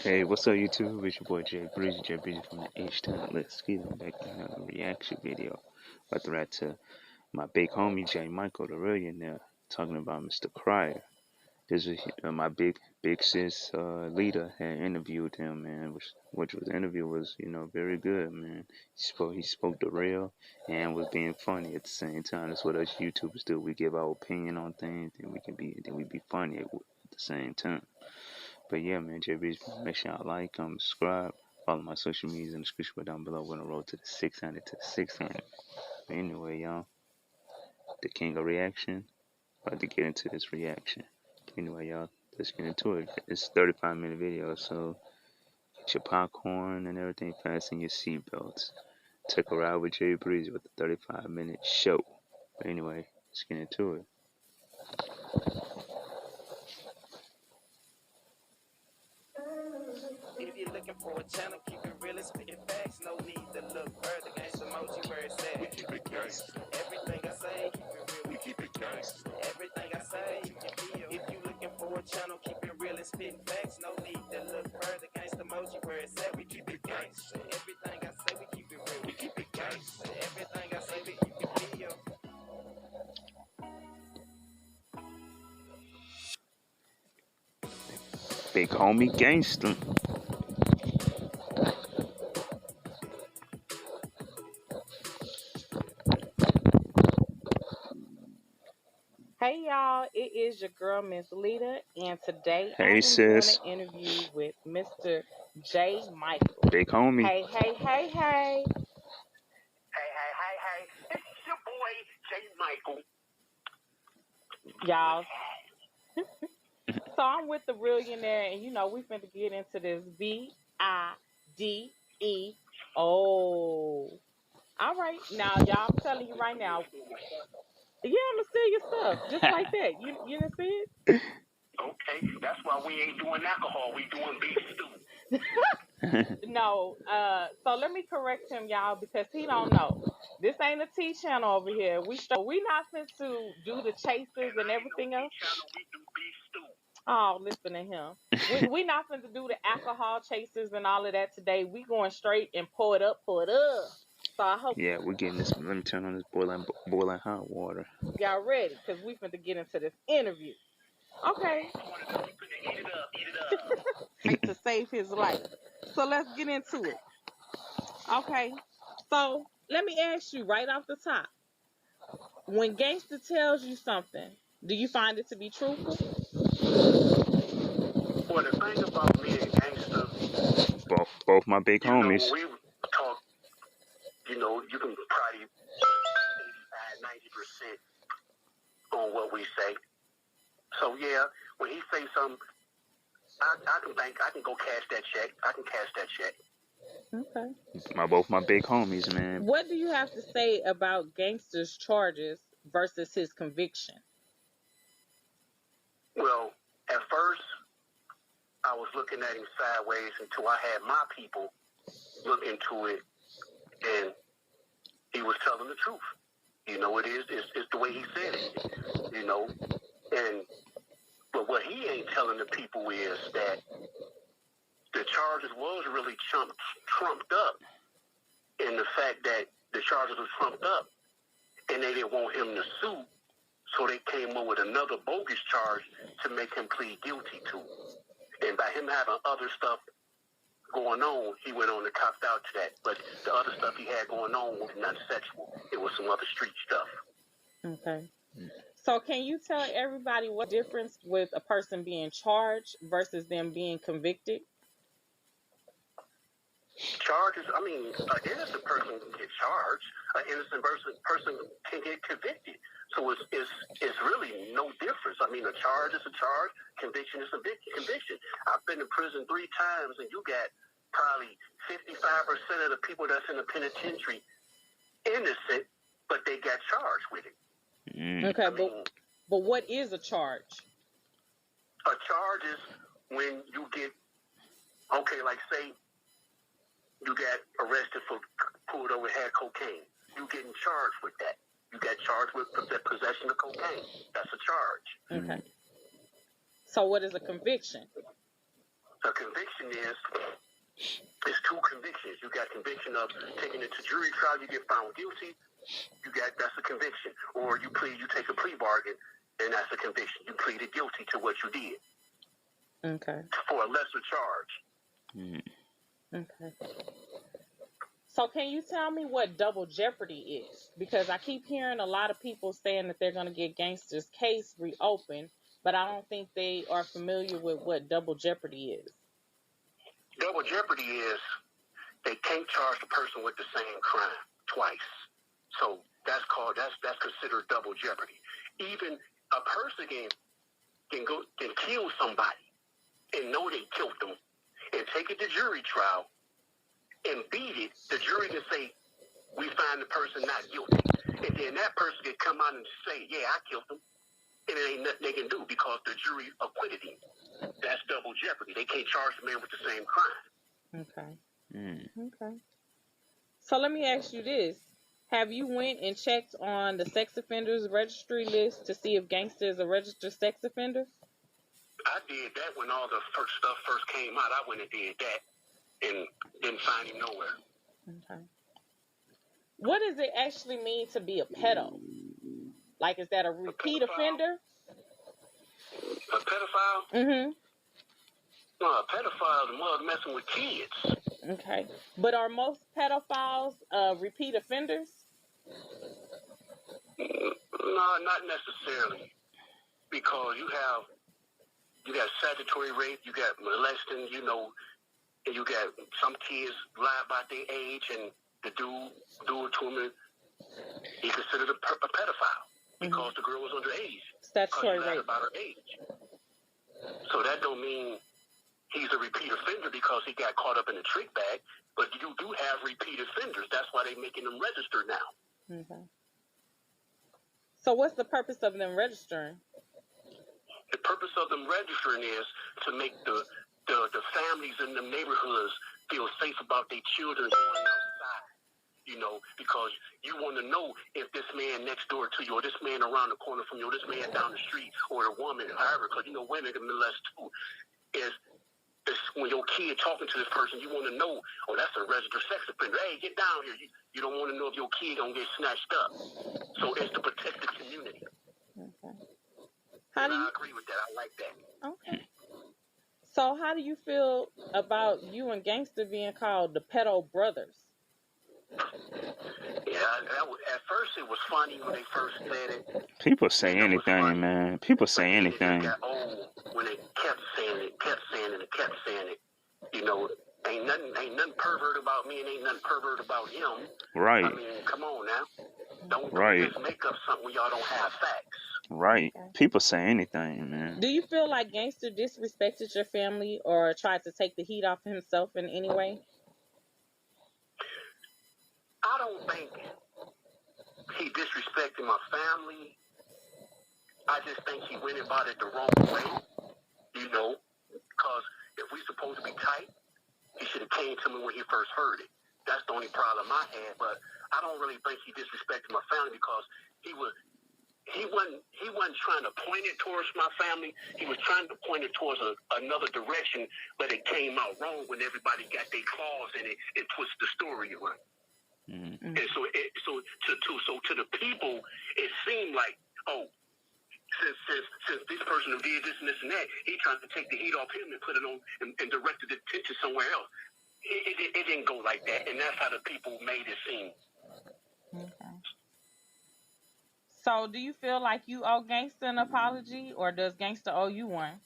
Hey, what's up, YouTube? It's your boy Jay Breezy from the H-Town. Let's get on back to another reaction video. About to react to my big homie J Michael, the reallionaire, talking about Mr. Cryer. This is my big sis leader had interviewed him, man. Which was the interview was very good, man. He spoke the real and was being funny at the same time. That's what us YouTubers do. We give our opinion on things, and we be funny at the same time. But yeah, man, JB's, make sure y'all like, subscribe, follow my social medias in the description down below. We're gonna roll to the 600 to the 600. But anyway, y'all, the king of reaction, about to get into this reaction. Anyway, y'all, let's get into it. It's a 35-minute video, so get your popcorn and everything, fasten your seatbelts. Take a ride with Jay Breezy with the 35-minute show. But anyway, let's get into it. If you're looking for a channel, keep it real and spitting facts. No need to look further. Gangsta emoji where it's at. We keep it gangsta. Everything I say, keep it real. We keep it gangsta. Everything I say, you can feel. If you looking for a channel, keep it real and spitting facts. No need to look further. Gangsta emoji where it's at. We keep it gangsta. Everything I say, we keep it real. We keep it gangsta. Everything I say, that you can feel. Big homie gangster. Hey y'all, it is your girl Miss Lita, and today I Hey, am doing sis. an interview with Mr. J. Michael. Big homie. Hey, hey, hey, hey. Hey. It's your boy, J. Michael. Y'all. So I'm with the Reallionaire, and we finna get into this VIDE. All right, now y'all, I'm telling you right now. Yeah, I'ma steal your stuff just like that. You didn't see Okay, that's why we ain't doing alcohol. We doing beef stew. it? No. So let me correct him, y'all, because he don't know. This ain't a T channel over here. We not fit to do the chasers and everything else. Channel, we do beef stew. Oh, listen to him. We not finna do the alcohol chasers and all of that today. We going straight and pour it up, pour it up. So I hope Yeah, we're getting this. Let me turn on this boiling hot water. y'all ready, because we finna get into this interview. Okay. Eat it up. To save his life. So let's get into it. Okay. So let me ask you right off the top. When gangster tells you something, do you find it to be truthful? Well, the thing about me and gangster, Both my big homies. when we talk, you can probably 85, 90% on what we say. So yeah, when he say something, I can go cash that check. I can cash that check. Okay. Both my big homies, man. What do you have to say about gangster's charges versus his conviction? Well, at first, I was looking at him sideways until I had my people look into it, and he was telling the truth. It's the way he said it, but what he ain't telling the people is that the charges was really trumped up, and the fact that the charges was trumped up, and they didn't want him to sue, so they came up with another bogus charge to make him plead guilty to. And by him having other stuff going on, he went on and copped out to that. But the other stuff he had going on was not sexual. It was some other street stuff. Okay. So can you tell everybody what difference with a person being charged versus them being convicted? Charges, I mean, an innocent person can get charged. An innocent person can get convicted. So it's really no difference. I mean, a charge is a charge. Conviction is a conviction. I've been in prison 3 times, and you got probably 55% of the people that's in the penitentiary innocent, but they got charged with it. Okay, but what is a charge? A charge is when you get, like say you got arrested for pulled over had cocaine. You getting charged with that. You got charged with the possession of cocaine. That's a charge. Okay. So what is a conviction? A conviction is two convictions. You got conviction of taking it to jury trial, you get found guilty, that's a conviction. Or you take a plea bargain, and that's a conviction. You pleaded guilty to what you did. Okay. For a lesser charge. Okay. So can you tell me what double jeopardy is? Because I keep hearing a lot of people saying that they're going to get Gangster's case reopened, but I don't think they are familiar with what double jeopardy is. Double jeopardy is they can't charge the person with the same crime twice. So that's considered double jeopardy. Even a person can kill somebody and know they killed them and take it to jury trial and beat it. The jury can say, we find the person not guilty. And then that person can come out and say, yeah, I killed him. And it ain't nothing they can do because the jury acquitted him. That's double jeopardy. They can't charge the man with the same crime. Okay. Okay. So let me ask you this. Have you went and checked on the sex offenders registry list to see if Gangster is a registered sex offender? I did that when all the stuff first came out. I went and did that and didn't find him nowhere. Okay. What does it actually mean to be a pedo? Like, is that a repeat offender? A pedophile? Mm-hmm. No, a pedophile is more messing with kids. Okay. But are most pedophiles repeat offenders? No, not necessarily. Because you got statutory rape, you got molesting, and you got some kids lie about their age, and the dude do it to them, and he considered a pedophile because the girl was underage. Statutory rape. rape. About her age. So that don't mean he's a repeat offender because he got caught up in a trick bag, but you do have repeat offenders. That's why they're making them register now. Okay. So what's the purpose of them registering? The purpose of them registering is to make the families in the neighborhoods feel safe about their children going outside. Because you want to know if this man next door to you, or this man around the corner from you, or this man down the street, or the woman, however, because women can molest too, is when your kid talking to this person, you want to know, oh, that's a registered sex offender. Hey, get down here. You don't want to know if your kid gonna get snatched up. So it's to protect the community. Okay. I agree with that. I like that. Okay. So how do you feel about you and Gangster being called the pedo brothers? Yeah, at first it was funny when they first said it. People say anything, man. People say anything. It got old when they kept saying it. Ain't nothing pervert about me, and ain't nothing pervert about him. Right. I mean, come on now. Don't just make up something when y'all don't have facts. Right. Okay. People say anything, man. Do you feel like Gangster disrespected your family or tried to take the heat off himself in any way? I don't think he disrespected my family. I just think he went about it the wrong way, because if we supposed to be tight, he should have came to me when he first heard it. That's the only problem I had, but I don't really think he disrespected my family because he wasn't trying to point it towards my family. He was trying to point it towards another direction, but it came out wrong when everybody got their claws in it and twisted the story around. Mm-hmm. And so to the people, it seemed like, oh, since this person did this and this and that, he tried to take the heat off him and put it on and directed the attention somewhere else. It didn't go like that, and that's how the people made it seem. Okay. So, do you feel like you owe Gangster an apology, or does Gangster owe you one?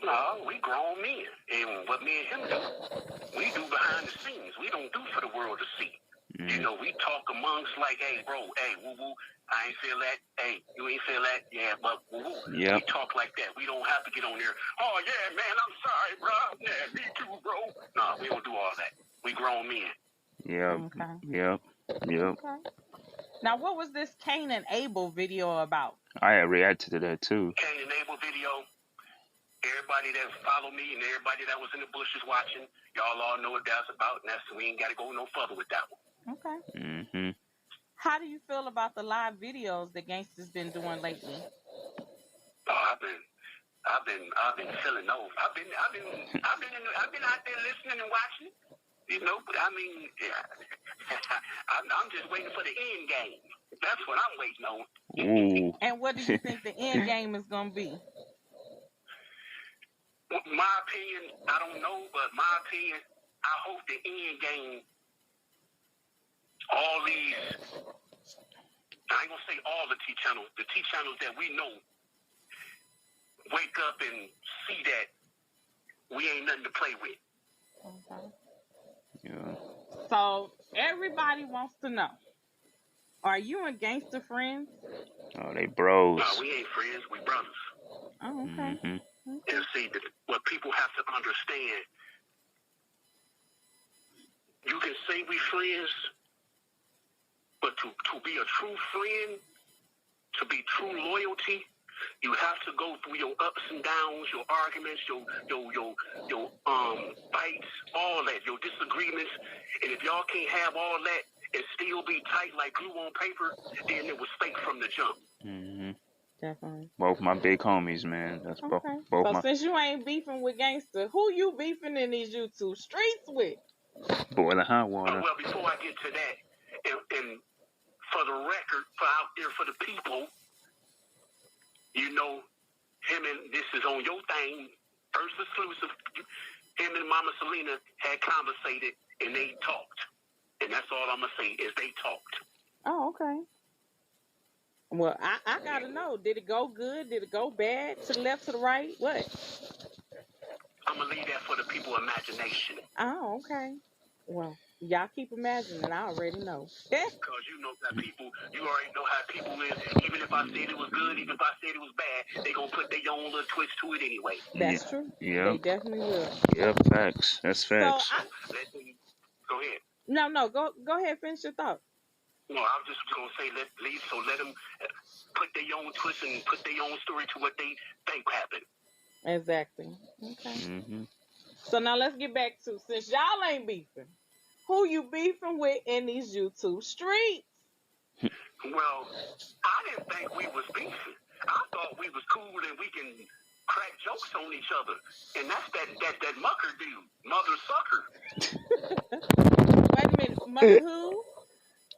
No, we grown men, and what me and him do, we do behind the scenes. We don't do for the world to see. Mm. We talk amongst like, hey, bro, hey, woo-woo, I ain't feel that. Hey, you ain't feel that? Yeah, but woo-woo. Yep. We talk like that. We don't have to get on there. Oh, yeah, man, I'm sorry, bro. Yeah, me too, bro. No, we don't do all that. We grown men. Yep. Okay. Yep. Okay. Now, what was this Cain and Abel video about? I had reacted to that, too. Cain and Abel video. Everybody that followed me and everybody that was in the bushes watching, y'all all know what that's about, and we ain't got to go no further with that one. Okay. Mm-hmm. How do you feel about the live videos that Gangster's been doing lately? Oh, I've been feeling those. I've been out there listening and watching. You know, but I mean, I'm just waiting for the end game. That's what I'm waiting on. Ooh. And what do you think the end game is gonna be? My opinion, I don't know, but my opinion, I hope the end game, all these, I ain't gonna say all the T channels that we know, wake up and see that we ain't nothing to play with. Okay. Yeah. So everybody wants to know: are you and Gangster friends? Oh, they bros. No, we ain't friends. We brothers. Oh, okay. Mm-hmm. And see, what people have to understand, you can say we friends, but to be a true friend, to be true loyalty, you have to go through your ups and downs, your arguments, your fights, all that, your disagreements. And if y'all can't have all that and still be tight like glue on paper, then it was fake from the jump. Mm-hmm. Definitely. Both my big homies, man. That's Okay. both So my since you ain't beefing with Gangster, who you beefing in these YouTube streets with? boiling hot water. Well, before I get to that, and for the record, for out there for the people, you know, him and this is on your thing, first exclusive. Him and Mama Selena had conversated and they talked, and that's all I'm gonna say is they talked. Oh, okay. Well, I gotta know. Did it go good? Did it go bad? To the left, to the right? What? I'm gonna leave that for the people's imagination. Oh, okay. Well, y'all keep imagining. I already know. Because you know that people, you already know how people is. Even if I said it was good, even if I said it was bad, they gonna put their own little twist to it anyway. That's true. Yep. They definitely will. Yep. Facts. That's facts. So go ahead. No. Go ahead. Finish your thought. No, I was just gonna say let them put their own twist and put their own story to what they think happened. Exactly. Okay. Mm-hmm. So now let's get back to, since y'all ain't beefing, who you beefing with in these YouTube streets? Well, I didn't think we was beefing. I thought we was cool and we can crack jokes on each other. And that's that mucker dude, mother sucker. Wait a minute, mother who?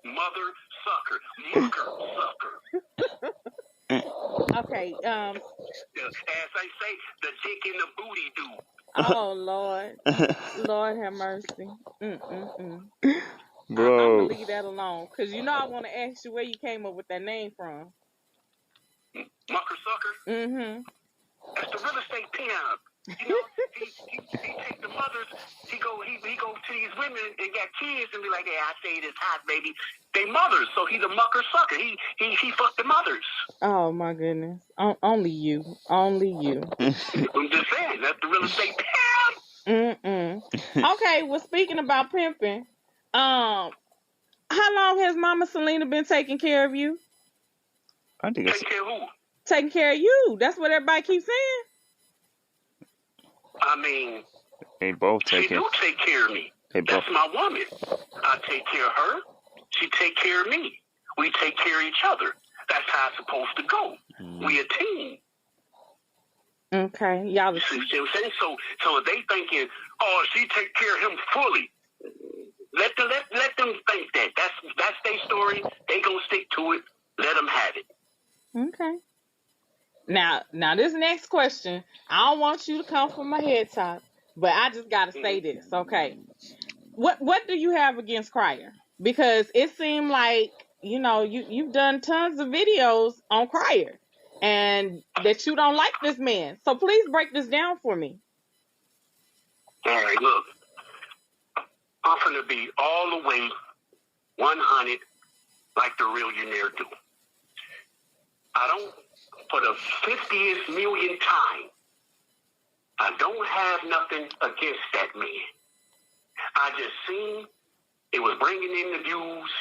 Mother sucker, mucker sucker. Okay. As I say, the dick in the booty dude. Oh Lord, Lord have mercy. Bro. I'm gonna leave that alone, cause you know I want to ask you where you came up with that name from. Mucker sucker. Mm-hmm. That's the real estate pimp. You know, he take the mothers. He go to these women and got kids and be like, "Hey, I say this hot baby." They mothers, so he's a mucker sucker. He fucked the mothers. Oh my goodness. Only you. Only you. I'm just saying, that's the real estate pimp. Okay, well, speaking about pimping, how long has Mama Selena been taking care of you? I think Take care of who? Taking care of you. That's what everybody keeps saying. I mean, they both she do take care of me. That's my woman. I take care of her. She take care of me. We take care of each other. That's how it's supposed to go. We a team. Okay, y'all. See what I'm saying? So if they thinking, oh, she take care of him fully, let them think that. That's their story. They gonna stick to it. Let them have it. Okay. Now this next question, I don't want you to come from my head top, but I just gotta say this, okay? What do you have against Crier? Because it seemed like, you know, you've done tons of videos on Crier and that you don't like this man. So please break this down for me. All right, look. I'm gonna be all the way 100 like the reallionaire do. I don't, for the 50th millionth time, I don't have nothing against that man. I just seen it was bringing in the views,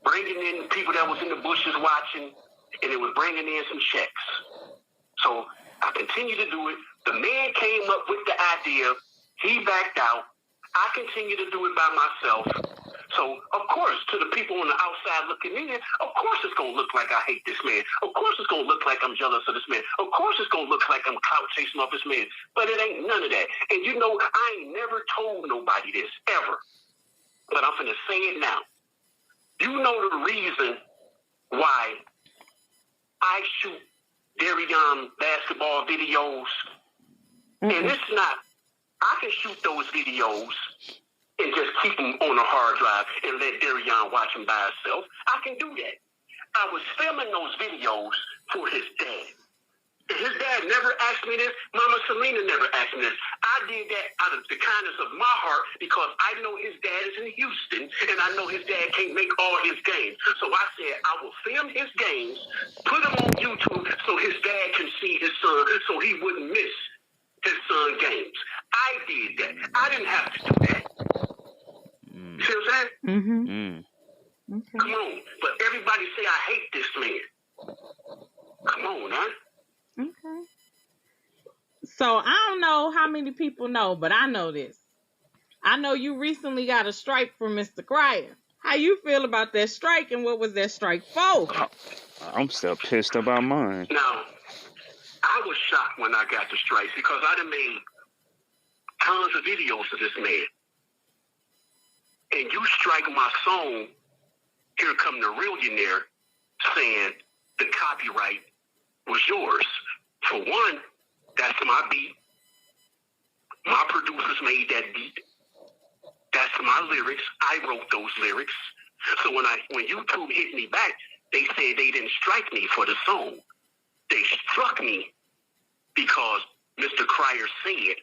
bringing in people that was in the bushes watching, and it was bringing in some checks. So I continue to do it. The man came up with the idea. He backed out. I continue to do it by myself. So, of course, to the people on the outside looking in, of course it's going to look like I hate this man. Of course it's going to look like I'm jealous of this man. Of course it's going to look like I'm clout chasing off this man. But it ain't none of that. And you know, I ain't never told nobody this, ever. But I'm finna say it now. You know the reason why I shoot Darion basketball videos? And it's not, I can shoot those videos and just keep them on a hard drive and let Darion watch them by himself. I can do that. I was filming those videos for his dad. And his dad never asked me this. Mama Selena never asked me this. I did that out of the kindness of my heart because I know his dad is in Houston and I know his dad can't make all his games. So I said I will film his games, put them on YouTube so his dad can see his son so he wouldn't miss his son games. I did that. I didn't have to do that. See what I'm saying? Okay. Come on. But everybody say I hate this man. Come on, man. Okay. So I don't know how many people know, but I know this. I know you recently got a strike from Mr. Crier. How you feel about that strike and what was that strike for? I'm still pissed about mine. Now, I was shocked when I got the strikes because I done made tons of videos of this man. And you strike my song, Here Come the Reallionaire, saying the copyright was yours. For one, that's my beat. My producers made that beat. That's my lyrics. I wrote those lyrics. So when YouTube hit me back, they said they didn't strike me for the song. They struck me because Mr. Crier said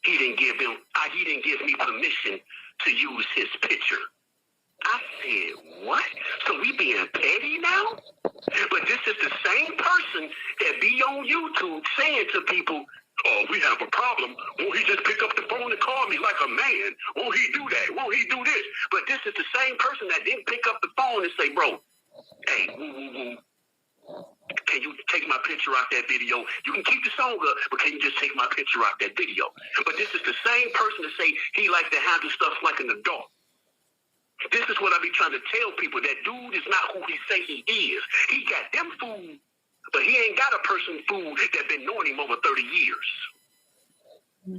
he didn't give me permission to use his picture. I said, what? So we being petty now? But this is the same person that be on YouTube saying to people, oh, we have a problem. Won't he just pick up the phone and call me like a man? Won't he do that? Won't he do this? But this is the same person that didn't pick up the phone and say, bro, hey, can you take my picture out that video? You can keep the song up, but can you just take my picture out that video? But this is the same person to say he like to handle stuff like an adult. This is what I be trying to tell people. That dude is not who he say he is. He got them food, but he ain't got a person food that been knowing him over 30 years.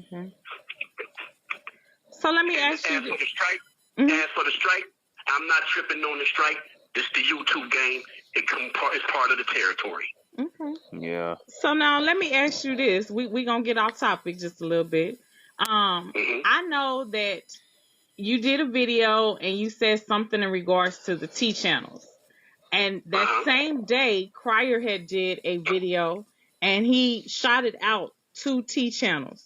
Okay. So let me ask you. As for the strike, I'm not tripping on the strike. This the YouTube game. It's part of the territory. Okay. Yeah. So now let me ask you this. We gonna get off topic just a little bit. I know that you did a video and you said something in regards to the T channels. And that same day, Crier had did a video and he shouted out 2 T channels.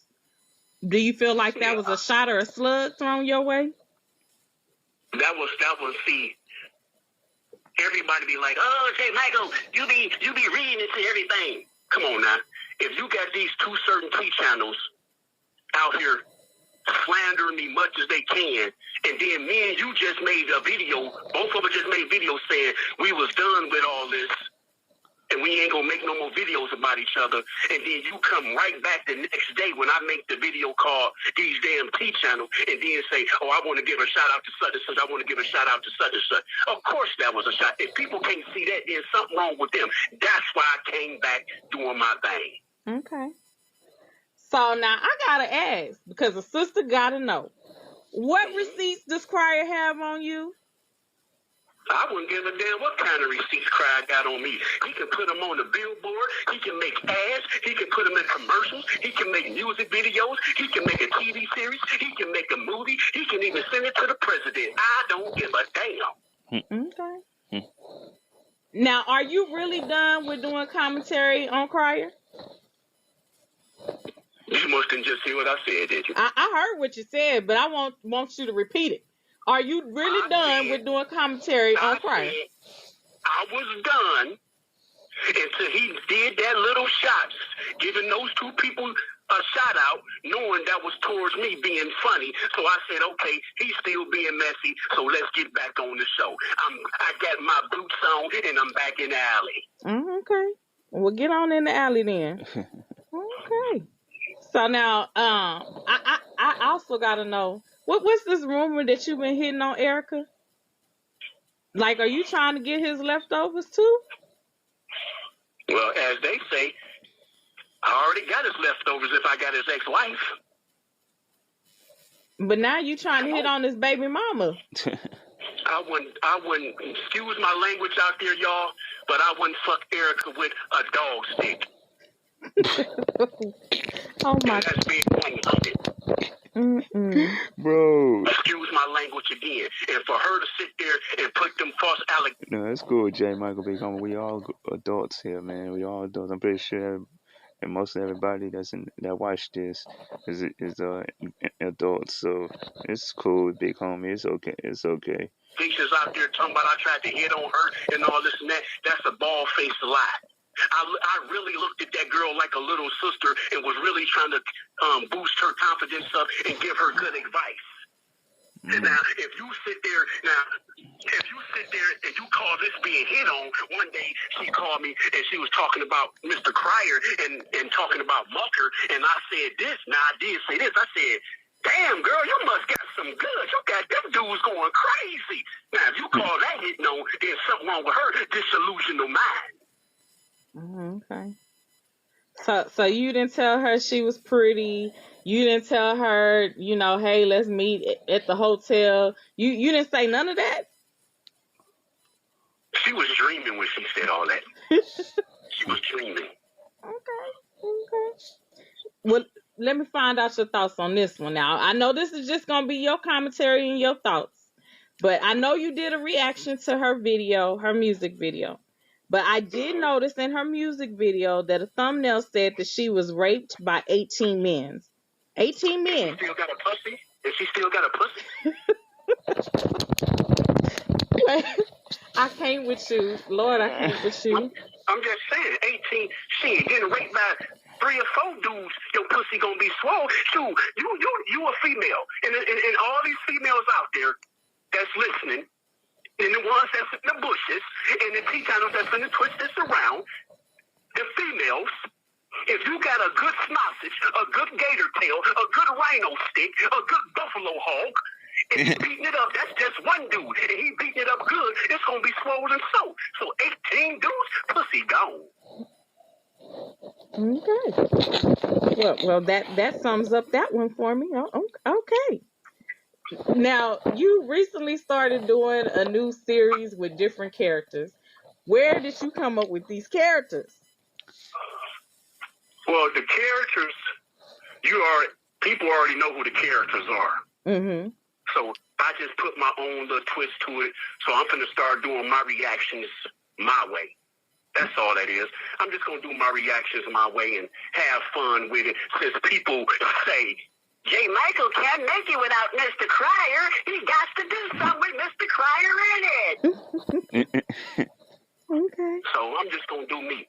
Do you feel like that was a shot or a slug thrown your way? That was see. Everybody be like, oh, J. Michael, you be reading into everything. Come on now. If you got these 2 certain T channels out here slandering me much as they can, and then me and you just made a video, both of us just made videos saying we was done with all this, and we ain't gonna make no more videos about each other, and then you come right back the next day when I make the video called These Damn T Channels, and then say, oh, I want to give a shout out to such and such, I want to give a shout out to such and such. Of course that was a shot. If people can't see that, there's something wrong with them. That's why I came back doing my thing. Okay. So now I gotta ask, because a sister gotta know, what receipts does Crier have on you? I wouldn't give a damn what kind of receipts Crier got on me. He can put them on the billboard. He can make ads. He can put them in commercials. He can make music videos. He can make a TV series. He can make a movie. He can even send it to the president. I don't give a damn. Okay. Now, are you really done with doing commentary on Crier? You must didn't just hear what I said, did you? I heard what you said, but I want you to repeat it. Are you really done with doing commentary on Crier? I was done until he did that little shots, giving those 2 people a shout out, knowing that was towards me being funny. So I said, okay, he's still being messy, so let's get back on the show. I got my boots on and I'm back in the alley. Okay. Well, get on in the alley then. Okay. So now, I also gotta know, what's this rumor that you've been hitting on Erica? Like, are you trying to get his leftovers too? Well, as they say, I already got his leftovers if I got his ex-wife. But now you trying to hit on his baby mama. I wouldn't, excuse my language out there, y'all, but I wouldn't fuck Erica with a dog stick. Oh my. And that's being 100. Bro. Excuse my language again. And for her to sit there and put them false allegations. No, that's cool, J. Michael Big Homie. We all adults here, man. We all adults. I'm pretty sure, and most of everybody that watched this is adults. So it's cool, Big Homie. It's okay. It's okay. Teachers out there talking about I tried to hit on her and all this and that. That's a bald-faced lie. I really looked at that girl like a little sister and was really trying to boost her confidence up and give her good advice. Now, if you sit there and you call this being hit on, one day she called me and she was talking about Mr. Cryer and talking about Mucker, and I said this. Now, I did say this. I said, damn, girl, you must got some good. You got them dudes going crazy. Now, if you call that hitting on, there's something wrong with her disillusional mind. Okay. So you didn't tell her she was pretty. You didn't tell her, hey, let's meet at the hotel. You didn't say none of that? She was dreaming when she said all that. She was dreaming. Okay. Well, let me find out your thoughts on this one now. I know this is just going to be your commentary and your thoughts. But I know you did a reaction to her video, her music video. But I did notice in her music video that a thumbnail said that she was raped by 18 men. 18 men. She still got a pussy? And she still got a pussy? I can't with you. Lord, I can't with you. I'm just saying, 18, she ain't getting raped by 3 or 4 dudes. Your pussy gonna be swole. Shoot, you a female. And all these females out there that's listening, and the ones that's in the bushes, and the T-channels that's going to twist this around, the females, if you got a good sausage, a good gator tail, a good rhino stick, a good buffalo hog, and he beating it up, that's just one dude, and he beating it up good, it's going to be swollen so 18 dudes, pussy gone. Okay. Well, that sums up that one for me. Oh, okay. Now, you recently started doing a new series with different characters. Where did you come up with these characters? Well, the characters, people already know who the characters are. Mm-hmm. So I just put my own little twist to it. So I'm going to start doing my reactions my way. That's all that is. I'm just going to do my reactions my way and have fun with it. Since people say, J. Michael can't make it without Mr. Cryer. He got to do something with Mr. Cryer in it. Okay. So I'm just going to do me.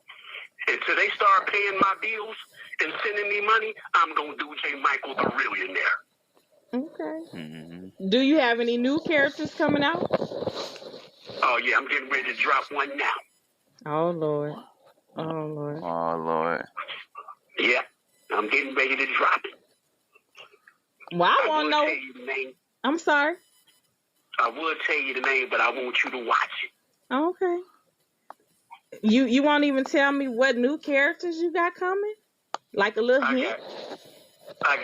Until they start paying my bills and sending me money, I'm going to do J. Michael the Reallionaire. Okay. Mm-hmm. Do you have any new characters coming out? Oh, yeah. I'm getting ready to drop one now. Oh, Lord. Yeah. I'm getting ready to drop it. Well, I want to know. Tell you the name. I'm sorry. I would tell you the name, but I want you to watch it. Okay. You won't even tell me what new characters you got coming? Like a little hint? I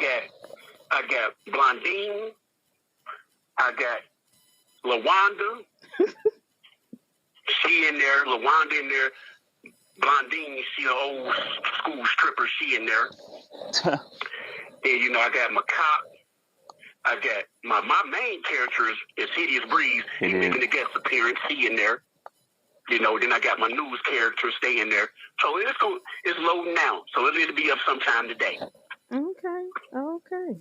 got Blondine. I got LaWanda. She in there. LaWanda in there. Blondine, she an old school stripper. She in there. And, I got my cop. I got my main character is Hideous Breeze. He's making a guest appearance. He in there. Then I got my news character stay in there. So it's loading now. So it'll be up sometime today. Okay.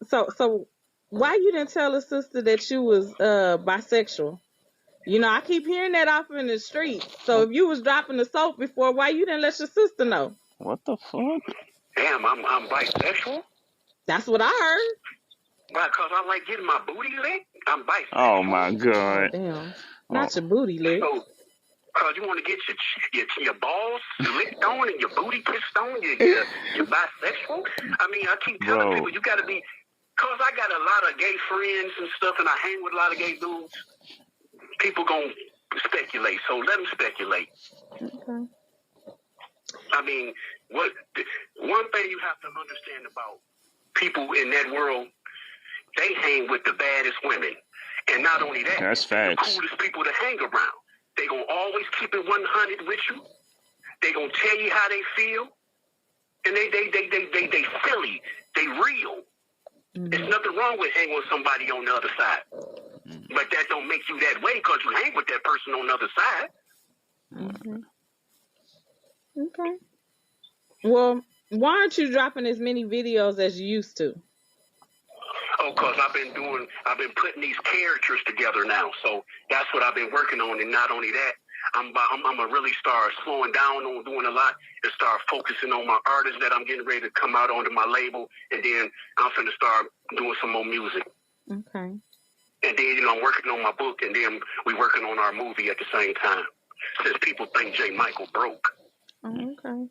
So why you didn't tell a sister that you was bisexual? I keep hearing that off in the street. So if you was dropping the soap before, why you didn't let your sister know? What the fuck? Damn, I'm bisexual? That's what I heard. Why, because I like getting my booty licked? I'm bisexual. Oh, my God. Damn. Not your booty licked. So, because you want to get your balls licked on and your booty kissed on, you're bisexual? I mean, I keep telling people you got to be, because I got a lot of gay friends and stuff, and I hang with a lot of gay dudes. people gonna speculate. So let them speculate. Okay. I mean, one thing you have to understand about people in that world, they hang with the baddest women. And not only that, That's they're the facts. coolest people to hang around. They gonna always keep it 100 with you. They gonna tell you how they feel. And they silly. They real. There's nothing wrong with hanging with somebody on the other side. But that don't make you that way because you hang with that person on the other side. Okay. Well, why aren't you dropping as many videos as you used to? Oh, because I've been putting these characters together now. So that's what I've been working on. And not only that, I'm gonna really start slowing down on doing a lot and start focusing on my artists that I'm getting ready to come out onto my label. And then I'm finna start doing some more music. Okay. And then, I'm working on my book, and then we working on our movie at the same time. Since people think J. Michael broke. Oh, okay.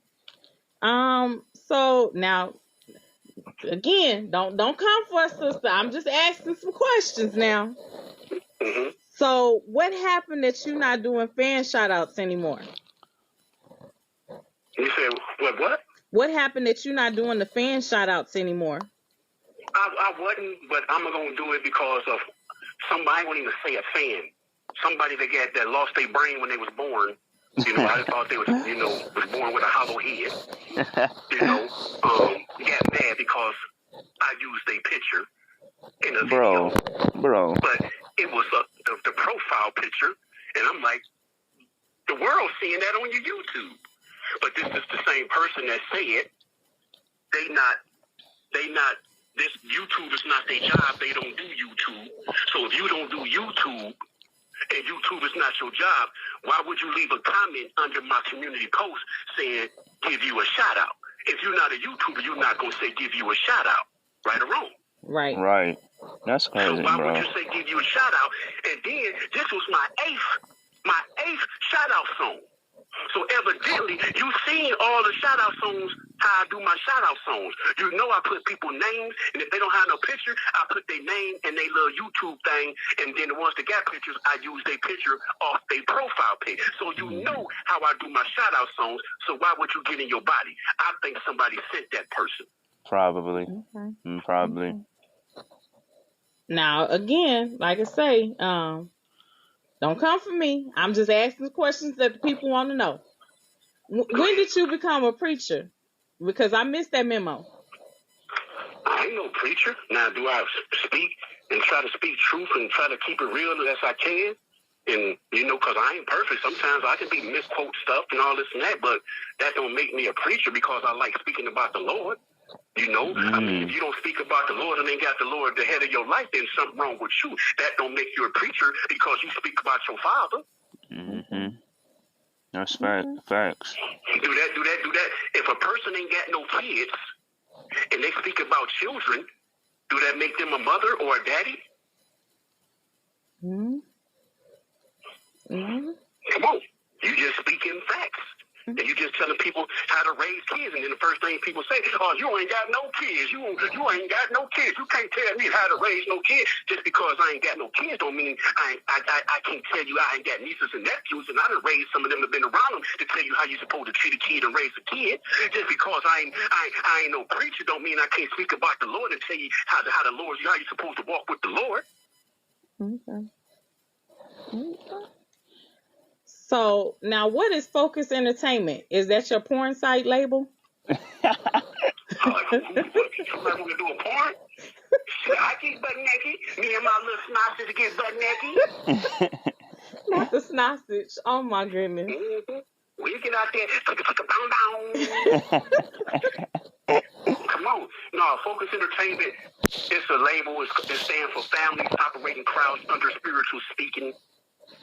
So now, again, don't come for us, sister. I'm just asking some questions now. Mm-hmm. So, what happened that you're not doing fan shout-outs anymore? You said, what? What happened that you're not doing the fan shout-outs anymore? I wasn't, but I'm going to do it because of somebody, I won't even say a fan. Somebody that lost their brain when they was born. I thought they was, was born with a hollow head. Got mad because I used a picture in a video. Bro. But it was the profile picture, and I'm like, the world's seeing that on your YouTube. But this is the same person that said this YouTube is not their job. They don't do YouTube. So if you don't do YouTube and YouTube is not your job, why would you leave a comment under my community post saying give you a shout out? If you're not a YouTuber, you're not going to say give you a shout out, right or wrong? Right. That's crazy, so why bro. would you say give you a shout out? And then this was my eighth shout out song. So evidently, you've seen all the shout out songs, how I do my shout out songs. You know I put people's names, and if they don't have no picture, I put their name and their little YouTube thing, and then the ones that got pictures, I use their picture off their profile page. So you know how I do my shout out songs, so why would you get in your body? I think somebody sent that person. Probably. Okay. Probably. Okay. Now, again, like I say, don't come for me. I'm just asking questions that the people want to know. When did you become a preacher? Because I missed that memo. I ain't no preacher. Now, do I speak and try to speak truth and try to keep it real as I can? And, because I ain't perfect. Sometimes I can be misquote stuff and all this and that, but that don't make me a preacher because I like speaking about the Lord. I mean, if you don't speak about the Lord and ain't got the Lord the head of your life, then something wrong with you. That don't make you a preacher because you speak about your Father. Mm-hmm. That's facts. Do that. If a person ain't got no kids and they speak about children, do that make them a mother or a daddy? Come on. You just speaking facts. And you just telling people how to raise kids, and then the first thing people say, "Oh, you ain't got no kids. You ain't got no kids. You can't tell me how to raise no kids." Just because I ain't got no kids don't mean I can't tell you I ain't got nieces and nephews, and I done raised some of them that been around them to tell you how you supposed to treat a kid and raise a kid. Just because I ain't no preacher don't mean I can't speak about the Lord and tell you how the Lord, how you supposed to walk with the Lord. Okay. So now, what is Focus Entertainment? Is that your porn site label? Somebody want to do a porn? I get butt naked. Me and my little snotches get butt naked. Not the sausage. Oh my goodness. Mm-hmm. We get out there. Come on. No, Focus Entertainment. It's a label. It stands for Families Operating Crowds Under Spiritual Speaking.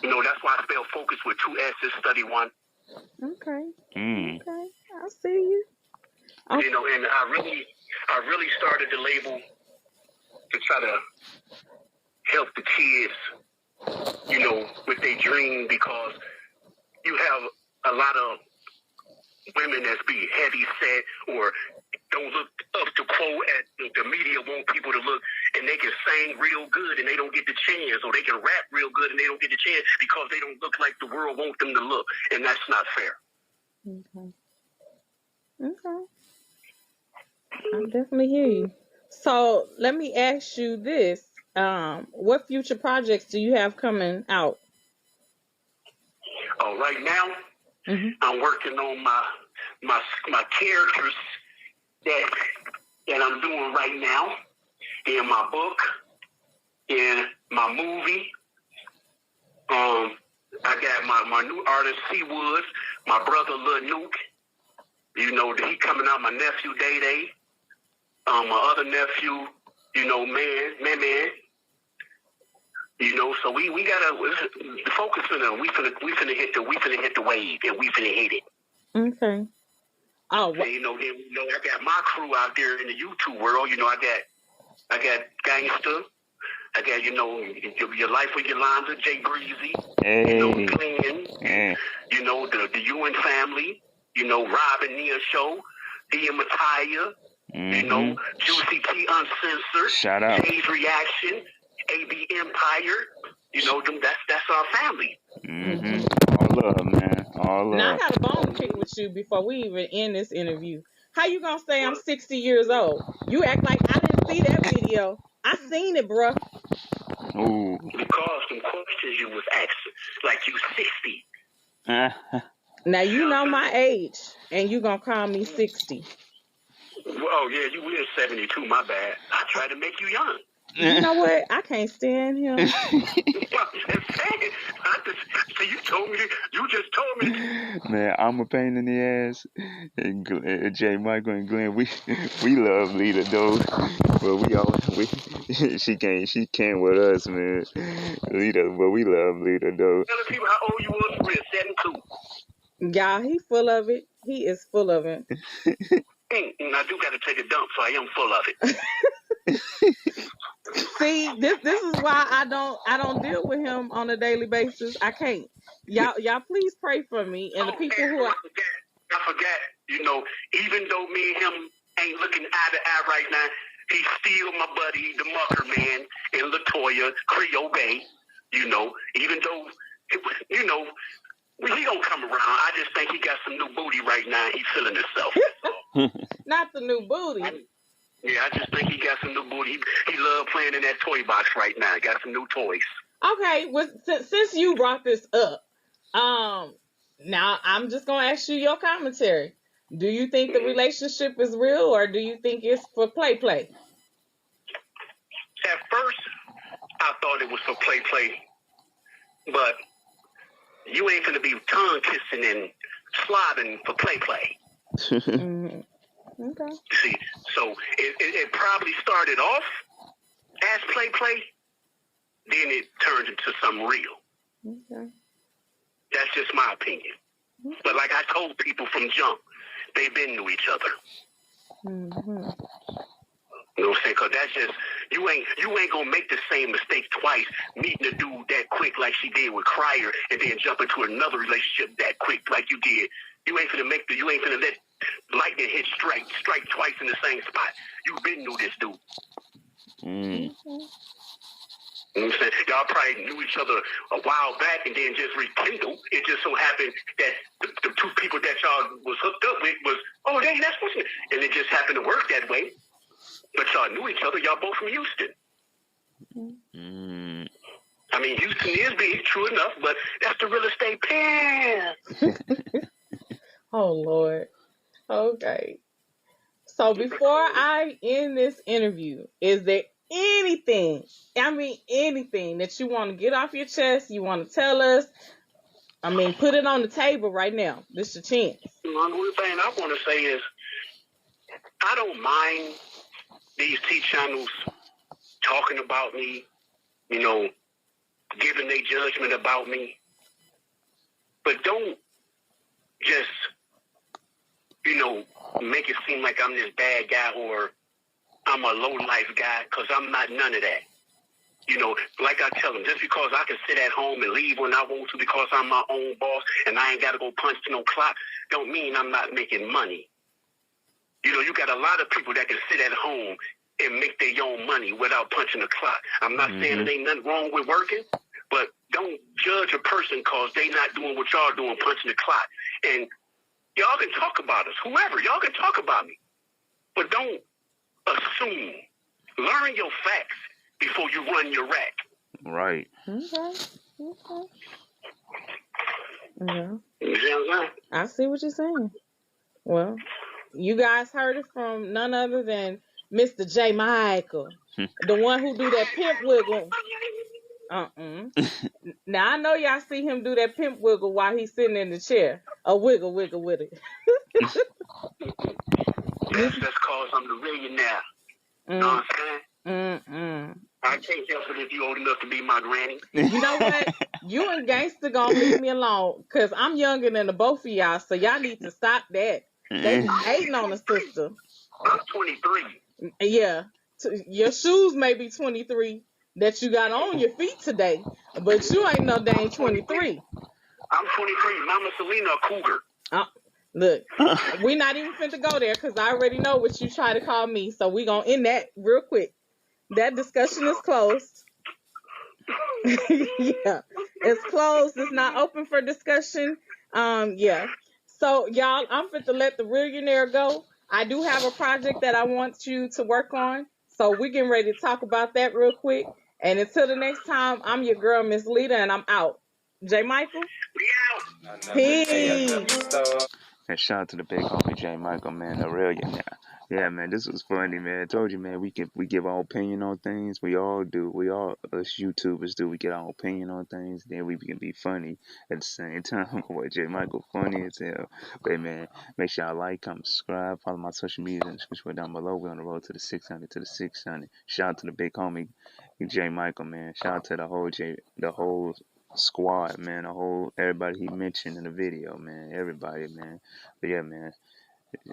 That's why I spell focus with 2 S's, study one. Okay. Okay. I see you. Okay. And I really started the label to try to help the kids, with their dream, because you have a lot of women that's be heavy set or don't look up to quote at the media want people to look, and they can sing real good and they don't get the chance, or they can rap real good and they don't get the chance because they don't look like the world wants them to look, and that's not fair. Okay. I definitely hear you. So let me ask you this: what future projects do you have coming out? Right now, I'm working on my characters that I'm doing right now in my book, in my movie. I got my new artist, Seawoods, my brother, Lil Nuke. You know, he coming out, my nephew, Day Day. My other nephew, you know, man. You know, so we gotta focus on them. We finna hit the wave, and we finna hit it. Okay. Oh, and, you know, I got my crew out there in the YouTube world. You know, I got Gangster. I got, you know, your Life with Yolanda, Jay Breezy. Hey. You know, Glenn. You know, the UN family. You know, Rob and Nia Show. Dia Mataya. You know, Juicy T Uncensored. Shout out. Jay's Reaction. AB Empire. You know, that's our family. All love, man. All love. Now I got a bone to pick with you before we even end this interview. How you gonna say I'm 60 years old? You act like I didn't see that video. I seen it, bruh. Ooh. Because some questions you was asking, like you 60. Now you know my age, and you gonna call me 60. Oh yeah, you is 72. My bad. I tried to make you young. You know what? I can't stand him. I'm just saying. You just told me. Man, I'm a pain in the ass. And Jay, Michael, and Glenn, we love Lita though, but she can't with us, man. Lita, but we love Lita though. Tell the people how old you was for real. 72. Y'all, he full of it. He is full of it. And I do got to take a dump, so I am full of it. See, this is why I don't deal with him on a daily basis. I can't. Y'all please pray for me and the people who are. I forgot. You know, even though me and him ain't looking eye to eye right now, he's still my buddy, the Mucker Man, and Latoya, Creole Bay. You know, even though, you know, he gonna come around. I just think he got some new booty right now. He's feeling himself. Not the new booty. Yeah, I just think he got some new booty. He love playing in that toy box right now. Got some new toys. Okay, since you brought this up, now I'm just gonna ask you your commentary. Do you think the relationship is real, or do you think it's for play? At first, I thought it was for play, but you ain't gonna be tongue kissing and slobbing for play. Okay. See, so it probably started off as play, then it turned into something real. Okay. That's just my opinion. Okay. But like I told people from jump, they've been to each other. You know what I'm saying? Because that's just, you ain't gonna make the same mistake twice, meeting a dude that quick like she did with Cryer, and then jump into another relationship that quick like you did. You ain't finna let lightning hit strike twice in the same spot. You've been knew this dude. You know what I'm saying? Y'all probably knew each other a while back and then just rekindled. It just so happened that the two people that y'all was hooked up with was, oh, dang, that's what's, and it just happened to work that way. But y'all knew each other. Y'all both from Houston. I mean, Houston is big, true enough, but that's the real estate pen. Oh, Lord. Okay. So before I end this interview, is there anything that you want to get off your chest, you want to tell us? I mean, put it on the table right now. This is your chance. The only thing I want to say is I don't mind these T channels talking about me, you know, giving their judgment about me. But don't just, you know, make it seem like I'm this bad guy or I'm a low-life guy, because I'm not none of that. You know, like I tell them, just because I can sit at home and leave when I want to because I'm my own boss and I ain't got to go punch no clock, don't mean I'm not making money. You know, you got a lot of people that can sit at home and make their own money without punching the clock. I'm not saying there ain't nothing wrong with working, but don't judge a person because they not doing what y'all doing, punching the clock. And y'all can talk about us, whoever. Y'all can talk about me. But don't assume. Learn your facts before you run your rack. Right. Okay. Yeah. You see what I'm saying? I see what you're saying. Well, you guys heard it from none other than Mr. J. Michael, the one who do that pimp wiggle. Now I know y'all see him do that pimp wiggle while he's sitting in the chair. A wiggle with it. That's cause I'm the reallionaire. You know what I'm saying? I can't help it if you old enough to be my granny. You know what? You and Gangsta gonna leave me alone, cause I'm younger than the both of y'all, so y'all need to stop that. They be hating on the sister. I'm 23. Yeah, your shoes may be 23 that you got on your feet today, but you ain't no dang 23. I'm 23. Mama Selena, a cougar. Look, we not even finna go there because I already know what you try to call me, so we gonna end that real quick. That discussion is closed. Yeah, it's closed. It's not open for discussion. Yeah. So y'all, I'm fit to let the reallionaire go. I do have a project that I want you to work on, so we're getting ready to talk about that real quick. And until the next time, I'm your girl, Miss Lita, and I'm out. J. Michael. We out. Peace. And shout out to the big homie J. Michael, man, the reallionaire. Yeah, man, this was funny, man. I told you, man, we give our opinion on things. We all do. We all, us YouTubers do. We get our opinion on things. Then we can be funny at the same time. Boy, J. Michael, funny as hell. But, man, make sure y'all like, comment, subscribe, follow my social media and description down below. We're on the road to the 600. Shout out to the big homie J. Michael, man. Shout out to the whole squad, man. Everybody he mentioned in the video, man. Everybody, man. But yeah, man.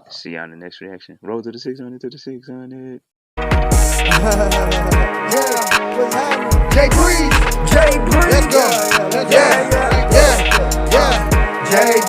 See y'all in the next reaction. Roll to the 600 to the 600. Yeah,